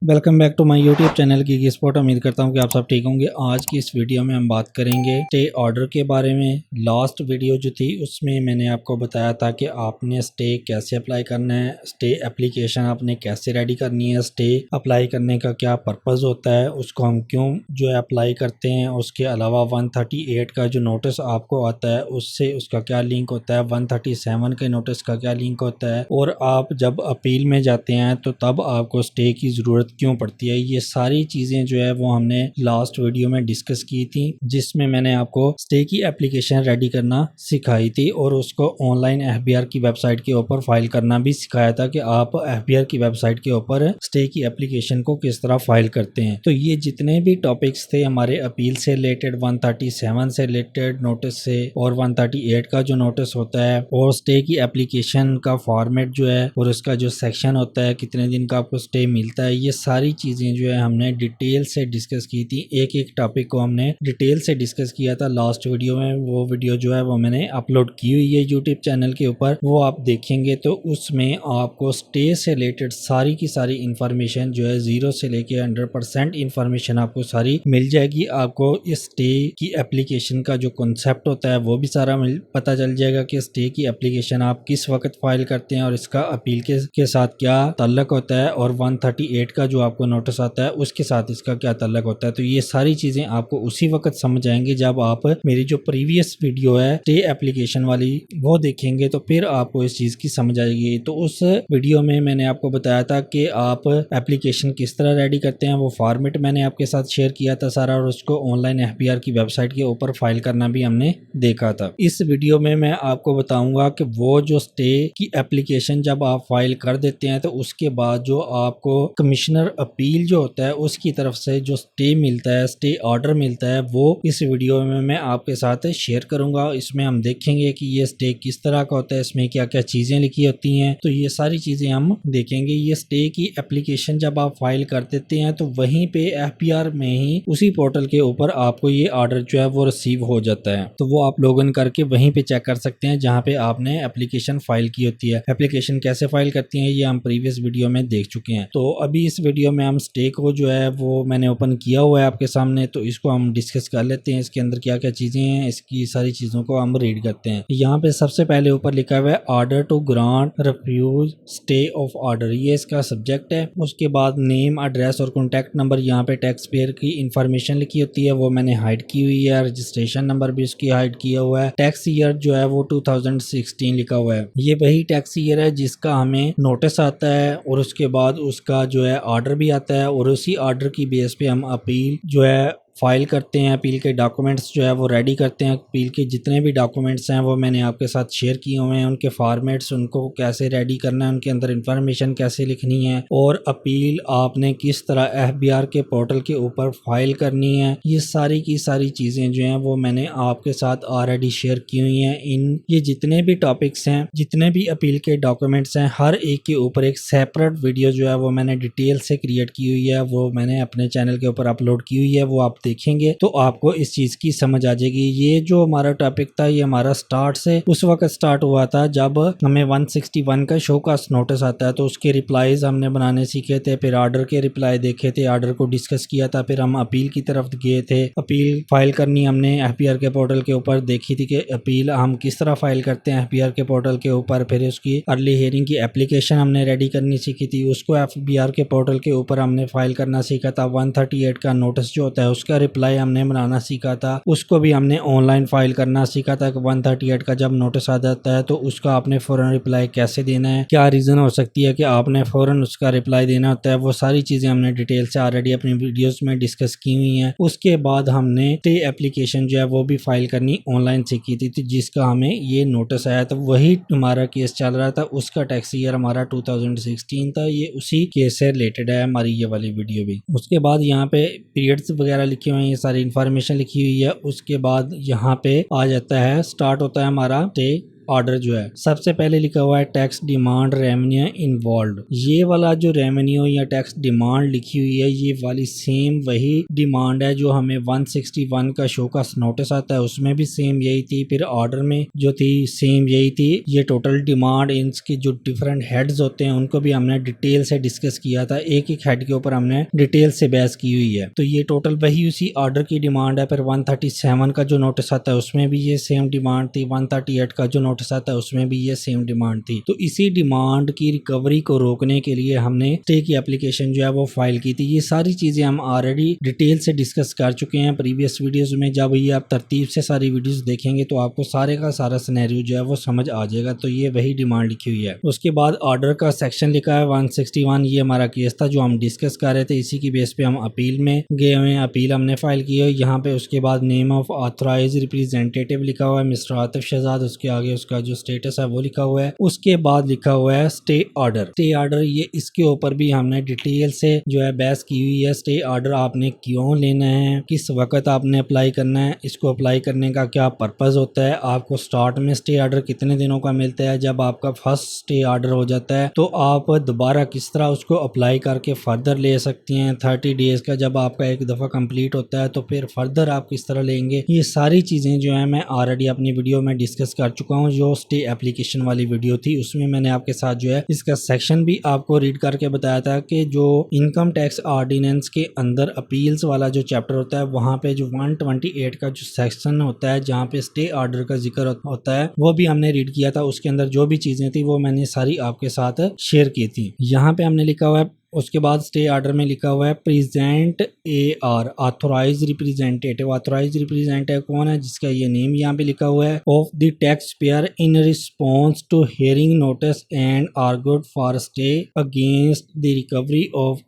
Welcome back to my YouTube channel की स्पॉट। उम्मीद करता हूँ कि आप सब ठीक होंगे। आज की इस वीडियो में हम बात करेंगे स्टे ऑर्डर के बारे में। लास्ट वीडियो जो थी उसमें मैंने आपको बताया था कि आपने स्टे कैसे अप्लाई करना है, स्टे एप्लीकेशन आपने कैसे रेडी करनी है, स्टे अप्लाई करने का क्या पर्पज़ होता है, उसको हम क्यों जो है अप्लाई करते हैं। उसके अलावा 138 का जो नोटिस आपको आता है उससे उसका क्या लिंक होता है, 137 के नोटिस का क्या लिंक होता है, और आप जब अपील में जाते हैं तो तब आपको स्टे की ज़रूरत क्यों पड़ती है। ये सारी चीज़ें जो है वो हमने लास्ट वीडियो में डिस्कस की थी, जिसमें मैंने आपको स्टे की एप्लीकेशन रेडी करना सिखाई थी और उसको ऑनलाइन एफबीआर की वेबसाइट के ऊपर फाइल करना भी सिखाया था कि आप एफबीआर की वेबसाइट के ऊपर स्टे की एप्लीकेशन को किस तरह फाइल करते हैं। तो ये जितने भी टॉपिक्स थे हमारे अपील से रिलेटेड, 137 से रिलेटेड नोटिस से, और 138 का जो नोटिस होता है, और स्टे की एप्लीकेशन का फॉर्मेट जो है और उसका जो सेक्शन होता है, कितने दिन का आपको स्टे मिलता है, ये सारी चीज़ें जो है हमने डिटेल से डिस्कस की थी। एक एक टॉपिक को हमने डिटेल से डिस्कस किया था लास्ट वीडियो में। वो वीडियो जो है वो मैंने अपलोड की हुई है यूट्यूब चैनल के ऊपर, वो आप देखेंगे तो उसमें आपको स्टे से रिलेटेड सारी की सारी इंफॉर्मेशन जो है 0 से लेके 100% इंफॉर्मेशन आपको सारी मिल जाएगी। आपको इस स्टे की एप्लीकेशन का जो कॉन्सेप्ट होता है वो भी सारा पता चल जाएगा कि स्टे की एप्लीकेशन आप किस वक्त फाइल करते हैं और इसका अपील के साथ क्या ताल्लुक होता है, और 138 का जो आपको नोटिस आता है उसके साथ इसका क्या ताल्लुक होता है। तो ये सारी चीज़ें आपको उसी वक्त समझ आएंगी जब आप मेरी जो प्रीवियस वीडियो है स्टे एप्लीकेशन वाली वो देखेंगे, तो फिर आपको इस चीज़ की समझ आएगी। तो उस वीडियो में मैंने आपको बताया था कि आप एप्लीकेशन किस तरह रेडी करते हैं, वो फॉर्मेट मैंने आपके साथ शेयर किया था सारा, और उसको ऑनलाइन एफबीआर की वेबसाइट के ऊपर फाइल करना भी हमने देखा था। इस वीडियो में मैं आपको बताऊंगा कि वो जो स्टे की एप्लीकेशन जब आप फाइल कर देते हैं तो उसके बाद जो आपको कमिश्नर अपील जो होता है उसकी तरफ से जो स्टे मिलता है, स्टे ऑर्डर मिलता है, वो इस वीडियो में मैं आपके साथ शेयर करूंगा। इसमें हम देखेंगे कि ये स्टे किस तरह का होता है, इसमें क्या क्या चीजें लिखी होती हैं, तो ये सारी चीजें हम देखेंगे। ये स्टे की एप्लीकेशन जब आप फाइल कर देते हैं तो वहीं पे एफबीआर में ही उसी पोर्टल के ऊपर आपको ये ऑर्डर जो है वो रिसीव हो जाता है। तो वो आप लॉगिन करके वहीं पे चेक कर सकते हैं जहाँ पे आपने एप्लीकेशन फाइल की होती है। एप्लीकेशन कैसे फाइल करती है ये हम प्रीवियस वीडियो में देख चुके हैं। तो अभी इस वीडियो में हम स्टे को जो है वो मैंने ओपन किया हुआ है आपके सामने, तो इसको हम डिस्कस कर लेते हैं। इसके अंदर क्या क्या चीजें हैं, इसकी सारी चीजों को हम रीड करते हैं। यहाँ पे सबसे पहले ऊपर लिखा हुआ है order to grant refuse stay of order, ये इसका सब्जेक्ट है। उसके बाद नेम, एड्रेस और कॉन्टैक्ट नंबर, यहाँ पे टैक्स पेयर की इंफॉर्मेशन लिखी होती है वो मैंने हाइड की हुई है। रजिस्ट्रेशन नंबर भी उसकी हाइड किया हुआ है। टैक्स ईयर जो है वो 2016 लिखा हुआ है। ये वही टैक्स ईयर है जिसका हमें नोटिस आता है और उसके बाद उसका जो है ऑर्डर भी आता है, और उसी ऑर्डर की बेस पे हम अपील जो है फाइल करते हैं। अपील के डॉक्यूमेंट्स जो है वो रेडी करते हैं। अपील के जितने भी डॉक्यूमेंट्स हैं वो मैंने आपके साथ शेयर किए हुए हैं, उनके फॉर्मेट्स, उनको कैसे रेडी करना है, उनके अंदर इंफॉर्मेशन कैसे लिखनी है, और अपील आपने किस तरह एफबीआर के पोर्टल के ऊपर फाइल करनी है, ये सारी की सारी चीज़ें जो हैं वो मैंने आपके साथ ऑलरेडी शेयर की हुई हैं। ये जितने भी टॉपिक्स हैं, जितने भी अपील के डॉक्यूमेंट्स हैं, हर एक के ऊपर एक सेपरेट वीडियो जो है वो मैंने डिटेल से क्रिएट की हुई है, वो मैंने अपने चैनल के ऊपर अपलोड की हुई है। वो आप देखेंगे तो आपको इस चीज की समझ आ जाएगी। ये जो हमारा टॉपिक था ये हमारा स्टार्ट से उस वक्त स्टार्ट हुआ था जब हमें 161 का शो का नोटिस आता है, तो उसके रिप्लाईज हमने बनाने सीखे थे, फिर ऑर्डर के रिप्लाई देखे थे, ऑर्डर को डिस्कस किया था, फिर हम अपील की तरफ गए थे। अपील फाइल करनी हमने एफबीआर के पोर्टल के ऊपर देखी थी कि अपील हम किस तरह फाइल करते हैं एफबीआर के पोर्टल के ऊपर। फिर उसकी अर्ली हियरिंग की एप्लीकेशन हमने रेडी करनी सीखी थी, उसको एफबीआर के पोर्टल के ऊपर हमने फाइल करना सीखा था। 138 का नोटिस जो होता है उसका रिप्लाई हमने बनाना सीखा था, उसको भी हमने ऑनलाइन फाइल करना सीखा था। 138 का जब नोटिस आ जाता है तो उसका आपने फौरन रिप्लाई कैसे देना है, क्या रीजन हो सकती है कि आपने फौरन उसका रिप्लाई देना होता है, वो सारी चीजें हमने डिटेल से ऑलरेडी अपनी वीडियोस में डिस्कस की हुई हैं। उसके बाद हमने स्टे एप्लीकेशन जो है वो भी फाइल करनी ऑनलाइन सीखी थी, जिसका हमें ये नोटिस आया था। वही हमारा केस चल रहा था, उसका टैक्स ईयर हमारा 2016 था। ये उसी केस से रिलेटेड है हमारी ये वाली वीडियो भी। उसके बाद यहाँ पे पीरियड्स वगैरह लिखे हुए हैं, ये सारी इन्फॉर्मेशन लिखी हुई है। उसके बाद यहाँ पे आ जाता है, स्टार्ट होता है हमारा स्टे ऑर्डर जो है, सबसे पहले लिखा हुआ है टैक्स डिमांड रेवेन्यू इन्वॉल्व। ये वाला जो रेवेन्यू या टैक्स डिमांड लिखी हुई है, ये वाली सेम वही डिमांड है जो हमें 161 का शो का नोटिस आता है, उसमें भी सेम यही थी। फिर ऑर्डर में जो थी सेम यही थी। ये टोटल डिमांड, इनके जो डिफरेंट हेड्स होते हैं उनको भी हमने डिटेल से डिस्कस किया था। एक एक हेड के ऊपर हमने डिटेल से बहस की हुई है। तो ये टोटल वही उसी ऑर्डर की डिमांड है। फिर 137 का जो नोटिस आता है उसमें भी ये सेम डिमांड थी। 138 का जो नोटिस आता है उसमें भी ये सेम डिमांड थी। तो इसी डिमांड की रिकवरी को रोकने के लिए हमने स्टे की एप्लीकेशन जो है वो फाइल की थी। ये सारी चीजें हम ऑलरेडी डिटेल से डिस्कस कर चुके हैं प्रीवियस वीडियोस में। जब ये आप तरतीब से सारी वीडियोस देखेंगे तो आपको सारे का सारा सिनेरियो जो है वो समझ आ जाएगा। तो ये वही डिमांड लिखी हुई है। उसके बाद ऑर्डर का सेक्शन लिखा है 161। ये हमारा केस था जो हम डिस्कस कर रहे थे। इसी की बेस पे हम अपील में गए हुए हैं, अपील हमने फाइल की है यहाँ पे। उसके बाद नेम ऑफ ऑथराइज रिप्रेजेंटेटिव लिखा हुआ है मिस्टर आतिफ शहजाद। उसके आगे उसका जो स्टेटस है वो लिखा हुआ है। उसके बाद लिखा हुआ है स्टे ऑर्डर। स्टे ऑर्डर ये इसके ऊपर भी हमने डिटेल से जो है बहस की हुई है। स्टे ऑर्डर आपने क्यों लेना है, किस वक्त आपने अप्लाई करना है, इसको अप्लाई करने का क्या पर्पज होता है, आपको स्टार्ट में स्टे ऑर्डर कितने दिनों का मिलता है, जब आपका फर्स्ट स्टे ऑर्डर हो जाता है तो आप दोबारा किस तरह उसको अप्लाई करके फर्दर ले सकती हैं। 30 डेज का जब आपका एक दफ़ा कंप्लीट होता है तो फिर फर्दर आप किस तरह लेंगे। ये सारी चीज़ें जो है मैं ऑलरेडी अपनी वीडियो में डिस्कस कर चुका हूँ। जो स्टे एप्लीकेशन वाली वीडियो थी उसमें मैंने आपके साथ जो है इसका सेक्शन भी आपको रीड करके बताया था कि जो इनकम टैक्स ऑर्डिनेंस के अंदर अपील्स वाला जो चैप्टर होता है वहाँ पे जो 128 का जो सेक्शन होता है जहाँ पे स्टे ऑर्डर का जिक्र होता है वो भी हमने रीड किया था। उसके अंदर जो भी चीज़ें थी वो मैंने सारी आपके साथ शेयर की थी। यहाँ पे हमने लिखा हुआ है। उसके बाद स्टे ऑर्डर में लिखा हुआ है present AR authorize representative. Authorize representative कौन है, जिसका ये नेम यहाँ पे लिखा हुआ है। Of the tax payer in response to hearing notice and argued for stay against the recovery of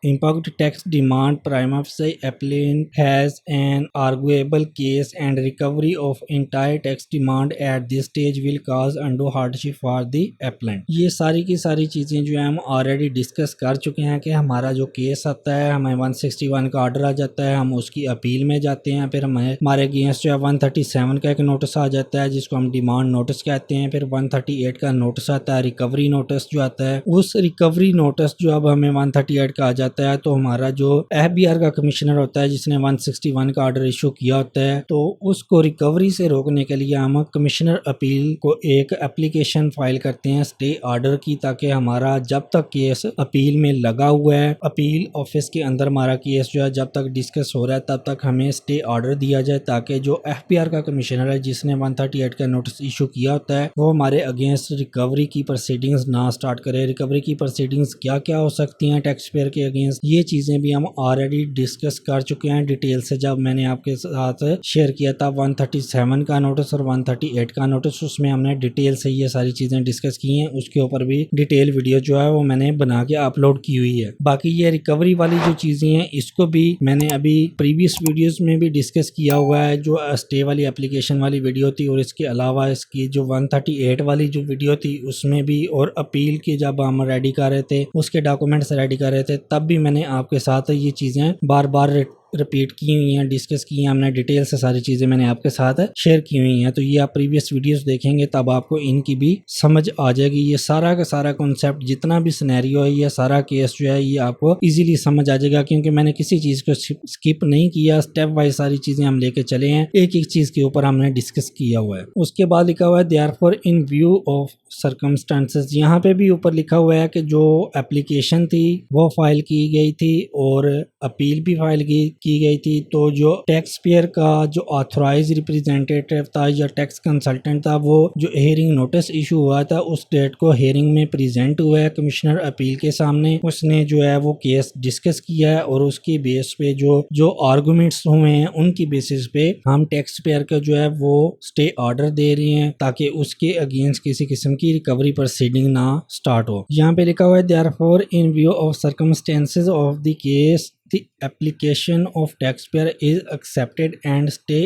impact tax demand prima facie applicant has an arguable case and recovery of entire tax demand at this stage will cause undue hardship for the applicant। ये सारी की सारी चीज़ें जो है हम already discuss कर चुके हैं कि हमारा जो केस आता है, हमें 161 का ऑर्डर आ जाता है, हम उसकी अपील में जाते हैं, फिर हमारे अगेंस्ट जो है 137 का एक नोटिस आ जाता है जिसको हम डिमांड नोटिस कहते हैं। फिर 138 का नोटिस आता है, रिकवरी नोटिस जो आता है। उस रिकवरी नोटिस जो अब हमें 138 का आ जाता है तो हमारा जो FBR का कमिश्नर होता है जिसने 161 का ऑर्डर इशू किया होता है तो उसको रिकवरी से रोकने के लिए हम कमिश्नर अपील को एक एप्लीकेशन फाइल करते हैं स्टे ऑर्डर की, ताकि हमारा जब तक केस अपील में लगा हुआ है, अपील ऑफिस के अंदर हमारा केस जो है जब तक डिस्कस हो रहा है तब तक हमें स्टे ऑर्डर दिया जाए, ताकि जो FBR का कमिश्नर है जिसने 138 का नोटिस इशू किया होता है वो हमारे अगेंस्ट रिकवरी की प्रोसीडिंग्स ना स्टार्ट करे। रिकवरी की प्रोसीडिंग्स क्या क्या हो सकती हैं टैक्स पेयर के अगेंस्ट, ये चीज़ें भी हम ऑलरेडी डिस्कस कर चुके हैं डिटेल से। जब मैंने आपके साथ शेयर किया था 137 का नोटिस और 138 का नोटिस, उसमें हमने डिटेल से ये सारी चीज़ें डिस्कस की हैं। उसके ऊपर भी डिटेल वीडियो जो है वो मैंने बना के अपलोड की हुई है। बाकी ये रिकवरी वाली जो चीज़ें हैं इसको भी मैंने अभी प्रीवियस वीडियोस में भी डिस्कस किया हुआ है, जो स्टे वाली एप्लीकेशन वाली वीडियो थी, और इसके अलावा इसकी जो 138 वाली जो वीडियो थी उसमें भी, और अपील की जब हम रेडी कर रहे थे उसके डॉक्यूमेंट्स रेडी कर रहे थे तब भी मैंने आपके साथ ये चीज़ें बार बार रिपीट की हुई हैं, डिस्कस की हैं हमने डिटेल से। सारी चीज़ें मैंने आपके साथ शेयर की हुई हैं। तो ये आप प्रीवियस वीडियोस देखेंगे तब आपको इनकी भी समझ आ जाएगी। ये सारा का सारा कॉन्सेप्ट जितना भी सिनेरियो है, ये सारा केस जो है ये आपको इजीली समझ आ जाएगा, क्योंकि मैंने किसी चीज़ को स्किप नहीं किया। स्टेप वाइज सारी चीज़ें हम लेके चले हैं, एक एक चीज़ के ऊपर हमने डिस्कस किया हुआ है। उसके बाद लिखा हुआ है therefore in view of circumstances. यहाँ पे भी ऊपर लिखा हुआ है कि जो एप्लीकेशन थी वो फाइल की गई थी और अपील भी फाइल की गई थी, तो जो टैक्स पेयर का जो ऑथराइज रिप्रेजेंटेटिव था या टैक्स कंसल्टेंट था वो जो हियरिंग नोटिस इशू हुआ था उस डेट को हियरिंग में प्रेजेंट हुआ है कमिश्नर अपील के सामने। उसने जो है वो केस डिस्कस किया है और उसकी बेस पे जो आर्गुमेंट्स हुए हैं उनकी बेसिस पे हम टैक्स पेयर का जो है वो स्टे ऑर्डर दे रहे हैं, ताकि उसके अगेंस्ट किसी किस्म की रिकवरी प्रोसीडिंग ना स्टार्ट हो। यहाँ पे लिखा हुआ है therefore in view of circumstances of the case the application of taxpayer is accepted and stay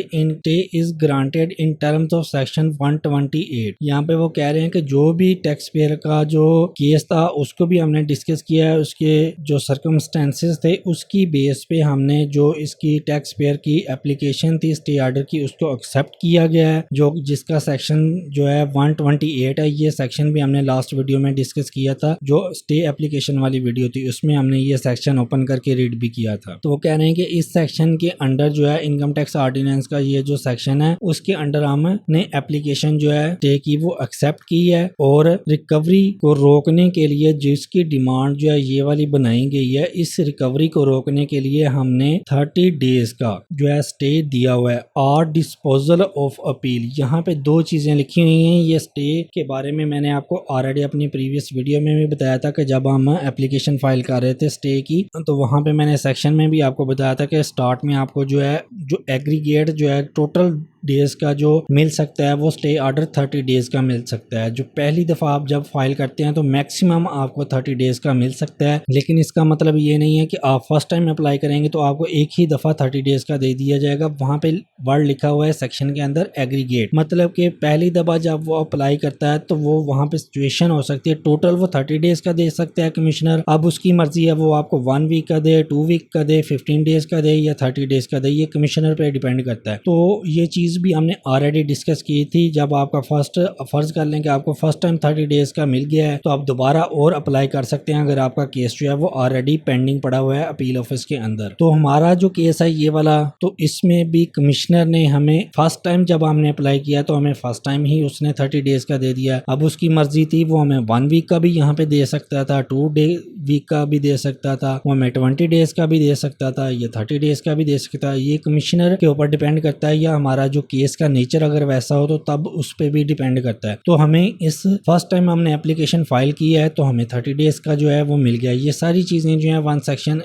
is granted in terms of section 128। यहाँ पे वो कह रहे हैं कि जो भी टैक्स पेयर का जो केस था उसको भी हमने डिस्कस किया है, उसके जो सर्कमस्टेंसेस थे उसकी बेस पे हमने जो इसकी टैक्स पेयर की एप्लीकेशन थी स्टे ऑर्डर की उसको एक्सेप्ट किया गया है, जो जिसका सेक्शन जो है 128 है। ये सेक्शन भी हमने लास्ट वीडियो में डिस्कस किया था, जो स्टे एप्लीकेशन वाली वीडियो थी उसमें हमने ये सेक्शन ओपन करके रीड भी किया था। तो वो कह रहे हैं कि इस सेक्शन के अंडर जो है इनकम टैक्स ऑर्डिनेंस का ये जो सेक्शन है उसके अंडर हमने एप्लीकेशन जो है स्टे की वो एक्सेप्ट की है, और रिकवरी को रोकने के लिए जिसकी डिमांड जो है ये वाली बनाई गई है, इस रिकवरी को रोकने के लिए हमने 30 डेज का जो है स्टे दिया हुआ है। और डिस्पोजल ऑफ अपील, यहाँ पे दो चीजें लिखी हुई हैं। ये स्टे के बारे में मैंने आपको ऑलरेडी अपनी प्रीवियस वीडियो में भी बताया था कि जब हम एप्लीकेशन फाइल कर रहे थे स्टे की, तो वहां पे मैंने सेक्शन में भी आपको बताया था कि स्टार्ट में आपको जो है जो एग्रीगेट जो है टोटल डेज का जो मिल सकता है वो स्टे ऑर्डर 30 डेज का मिल सकता है। जो पहली दफा आप जब फाइल करते हैं तो मैक्सिमम आपको 30 डेज का मिल सकता है, लेकिन इसका मतलब ये नहीं है कि आप फर्स्ट टाइम अप्लाई करेंगे तो आपको एक ही दफा 30 डेज का दे दिया जाएगा। वहां पे वर्ड लिखा हुआ है सेक्शन के अंदर एग्रीगेट, मतलब कि पहली दफा जब वो अप्लाई करता है तो वो वहां पे सिचुएशन हो सकती है टोटल वो 30 डेज का दे सकता है कमिश्नर। अब उसकी मर्जी है वो आपको 1 वीक का दे, 2 वीक का दे, 15 डेज का दे या 30 डेज का दे, ये कमिश्नर पे डिपेंड करता है। तो ये चीज भी हमने ऑलरेडी डिस्कस की थी। जब आपका फर्ज कर लें कि आपको फर्स्ट टाइम 30 डेज का मिल गया है तो आप दोबारा और अप्लाई कर सकते हैं अगर आपका केस जो है वो ऑलरेडी पेंडिंग पड़ा हुआ है अपील ऑफिस के अंदर। तो हमारा जो केस है ये वाला, तो इसमें भी कमिश्नर ने हमें फर्स्ट टाइम जब हमने अप्लाई किया तो हमें फर्स्ट टाइम ही उसने 30 डेज का दे दिया। अब उसकी मर्जी थी, वो हमें 1 वीक का भी यहाँ पे दे सकता था, 2 वीक का भी दे सकता था, वो हमें 20 डेज का भी दे सकता था, या 30 डेज का भी दे सकता है। ये कमिश्नर के ऊपर डिपेंड करता है, या हमारा जो केस का नेचर अगर वैसा हो तो तब उस पर भी डिपेंड करता है। तो हमें इस फर्स्ट टाइम हमने एप्लीकेशन फाइल की है तो हमें 30 डेज का जो है वो मिल गया। ये सारी चीजें जो है 1 सेक्शन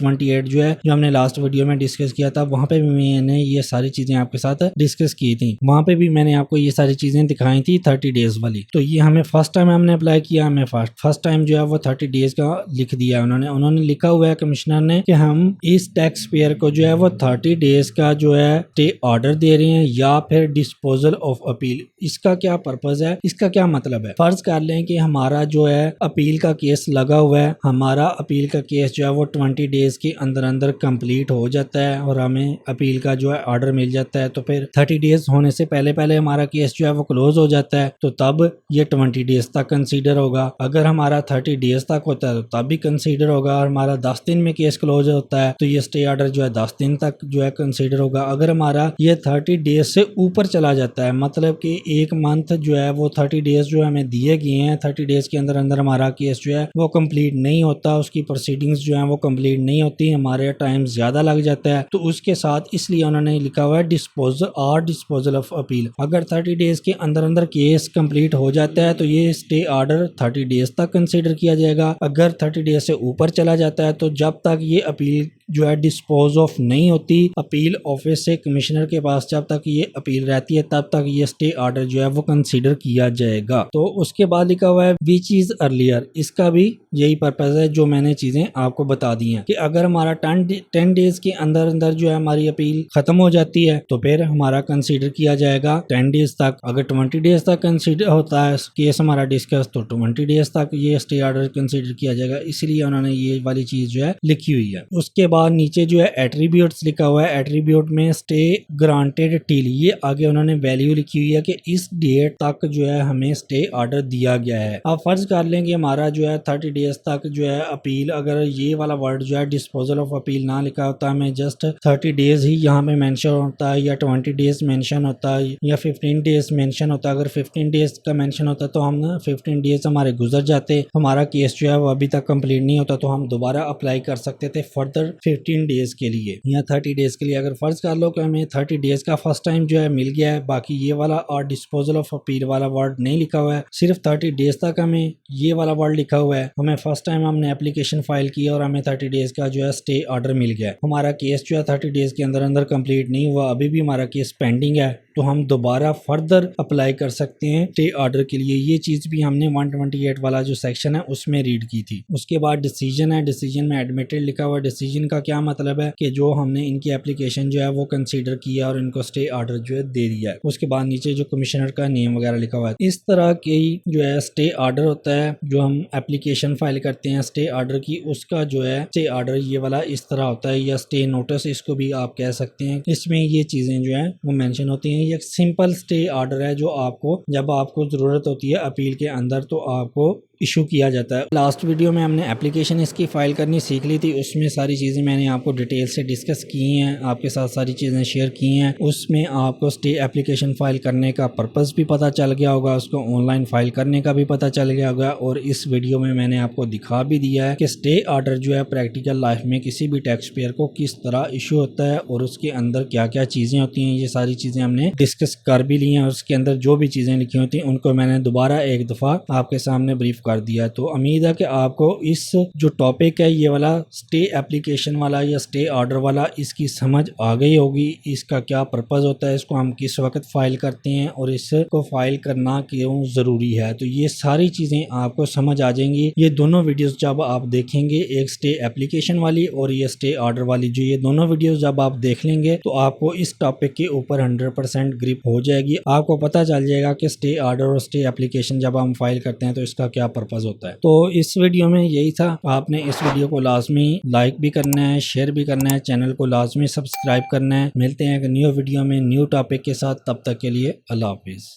28 जो है जो हमने लास्ट वीडियो में डिस्कस किया था, वहां पे भी मैंने ये सारी चीजें आपके साथ डिस्कस की थी। वहां पे भी मैंने आपको ये सारी चीजें दिखाई थी 30 डेज वाली। तो ये हमें फर्स्ट टाइम हमने अप्लाई किया, हमें फर्स्ट टाइम जो है वो 30 डेज का लिख दिया उन्होंने लिखा हुआ है कमिश्नर ने कि हम इस टैक्स पेयर को जो है वो 30 डेज का जो है स्टे ऑर्डर दे रहे हैं या फिर डिस्पोजल ऑफ अपील। इसका क्या पर्पज है, इसका क्या मतलब है? फर्ज कर लें कि हमारा जो है अपील का केस लगा हुआ है, हमारा अपील का केस जो है वो 20 डेज के अंदर अंदर कंप्लीट हो जाता है और हमें अपील का जो है ऑर्डर मिल जाता है। तो फिर 30 डेज होने से पहले पहले हमारा केस जो है वो क्लोज हो जाता है, तो तब ये 20 डेज तक कंसीडर होगा। अगर हमारा 30 डेज तक होता है तो तब भी कंसीडर होगा। और हमारा 10 दिन में केस क्लोज होता है तो ये स्टे ऑर्डर जो है 10 दिन तक जो है कंसीडर होगा। अगर हमारा ये 30 डेज से ऊपर चला जाता है, मतलब कि एक मंथ जो है वो 30 डेज जो हमें दिए गए हैं, 30 डेज के अंदर अंदर हमारा केस जो है वो कंप्लीट नहीं होता, उसकी प्रोसीडिंग्स जो है वो कंप्लीट नहीं होती, हमारे टाइम ज्यादा लग जाता है, तो उसके साथ इसलिए उन्होंने लिखा हुआ है डिस्पोजल ऑफ अपील। अगर 30 डेज के अंदर अंदर केस कंप्लीट हो जाता है तो ये स्टे ऑर्डर 30 डेज तक कंसीडर किया जाएगा। अगर 30 डेज से ऊपर चला जाता है तो जब तक ये अपील जो है डिस्पोज ऑफ नहीं होती अपील ऑफिस से कमिश्नर के पास, जब तक ये अपील रहती है तब तक ये स्टे ऑर्डर जो है वो कंसीडर किया जाएगा। तो उसके बाद लिखा हुआ है विच इज अर्लियर, इसका भी यही पर्पज है जो मैंने चीजें आपको बता दी हैं कि अगर हमारा 10 डेज के अंदर अंदर जो है हमारी अपील खत्म हो जाती है तो फिर हमारा कंसीडर किया जाएगा 10 डेज तक। अगर 20 डेज तक कंसीडर होता है केस हमारा डिस्कस तो 20 डेज तक ये स्टे ऑर्डर कंसीडर किया जाएगा, इसलिए उन्होंने ये वाली चीज जो है लिखी हुई है। उसके बाद नीचे जो है एट्रीब्यूट्स लिखा हुआ है, एट्रीब्यूट में स्टे ग्रांटेड टिल, ये आगे उन्होंने वैल्यू लिखी हुई है कि इस डेट तक जो है हमें स्टे ऑर्डर दिया गया है। अब फर्ज कर लें कि हमारा जो है 30 डेज तक जो है अपील, अगर ये वाला वर्ड जो है डिस्पोजल ऑफ अपील ना लिखा होता, हमें जस्ट 30 डेज ही यहाँ पे मेंशन होता है, या 20 डेज मेंशन होता है, या 15 डेज मेंशन होता है। अगर 15 डेज का मेंशन होता तो हम 15 डेज हमारे गुजर जाते, हमारा केस जो है वो अभी तक कंप्लीट नहीं होता, तो हम दोबारा अप्लाई कर सकते थे फर्दर 15 डेज के लिए या 30 डेज के लिए। अगर फर्ज कर लो कि हमें 30 डेज का फर्स्ट टाइम जो है मिल गया है, बाकी ये वाला और डिस्पोजल ऑफ अपील वाला वर्ड नहीं लिखा हुआ है, सिर्फ 30 डेज तक हमें ये वाला वर्ड लिखा हुआ है। हमें फर्स्ट टाइम हमने एप्लीकेशन फाइल की और हमें 30 डेज का जो है स्टे ऑर्डर मिल गया। हमारा केस जो है 30 डेज के अंदर अंदर कंप्लीट नहीं हुआ, अभी भी हमारा केस पेंडिंग है, तो हम दोबारा फर्दर अप्लाई कर सकते हैं स्टे ऑर्डर के लिए। ये चीज भी हमने 128 वाला जो सेक्शन है उसमें रीड की थी। उसके बाद डिसीजन है, डिसीजन में एडमिटेड लिखा हुआ। डिसीजन का क्या मतलब है कि जो हमने इनकी एप्लीकेशन जो है वो कंसीडर किया और इनको स्टे ऑर्डर जो है दे दिया है। उसके बाद नीचे जो कमिश्नर का नेम वगैरह लिखा हुआ है। इस तरह की जो है स्टे ऑर्डर होता है, जो हम एप्लीकेशन फाइल करते हैं स्टे ऑर्डर की, उसका जो है स्टे ऑर्डर ये वाला इस तरह होता है, या स्टे नोटिस इसको भी आप कह सकते हैं। इसमें ये चीजें जो है वो मेंशन होती हैं। ये एक सिंपल स्टे ऑर्डर है जो आपको जब आपको जरूरत होती है अपील के अंदर तो आपको इशू किया जाता है। लास्ट वीडियो में हमने एप्लीकेशन इसकी फाइल करनी सीख ली थी, उसमें सारी चीज़ें मैंने आपको डिटेल से डिस्कस की हैं, आपके साथ सारी चीज़ें शेयर की हैं। उसमें आपको स्टे एप्लीकेशन फाइल करने का पर्पस भी पता चल गया होगा, उसको ऑनलाइन फाइल करने का भी पता चल गया होगा, और इस वीडियो में मैंने आपको दिखा भी दिया है कि स्टे ऑर्डर जो है प्रैक्टिकल लाइफ में किसी भी टैक्स पेयर को किस तरह इशू होता है और उसके अंदर क्या क्या चीज़ें होती हैं। ये सारी चीज़ें हमने डिस्कस कर भी ली हैं। उसके अंदर जो भी चीज़ें लिखी होती हैं उनको मैंने दोबारा एक दफ़ा आपके सामने ब्रीफ कर दिया। तो उम्मीद है कि आपको इस जो टॉपिक है ये वाला स्टे एप्लीकेशन वाला या स्टे ऑर्डर वाला, इसकी समझ आ गई होगी, इसका क्या पर्पस होता है, इसको हम किस वक्त फाइल करते हैं और इसको फाइल करना क्यों ज़रूरी है। तो ये सारी चीज़ें आपको समझ आ जाएंगी। ये दोनों वीडियोस जब आप देखेंगे, एक स्टे एप्लीकेशन वाली और ये स्टे ऑर्डर वाली, जो ये दोनों वीडियोस जब आप देख लेंगे तो आपको इस टॉपिक के ऊपर 100% ग्रिप हो जाएगी। आपको पता चल जाएगा कि स्टे ऑर्डर और स्टे एप्लीकेशन जब हम फाइल करते हैं तो इसका क्या पर्पस होता है। तो इस वीडियो में यही था। आपने इस वीडियो को लाजमी लाइक भी करना है, शेयर भी करना है, चैनल को लाजमी सब्सक्राइब करना है। मिलते हैं एक न्यू वीडियो में न्यू टॉपिक के साथ, तब तक के लिए अल्लाह हाफिज़।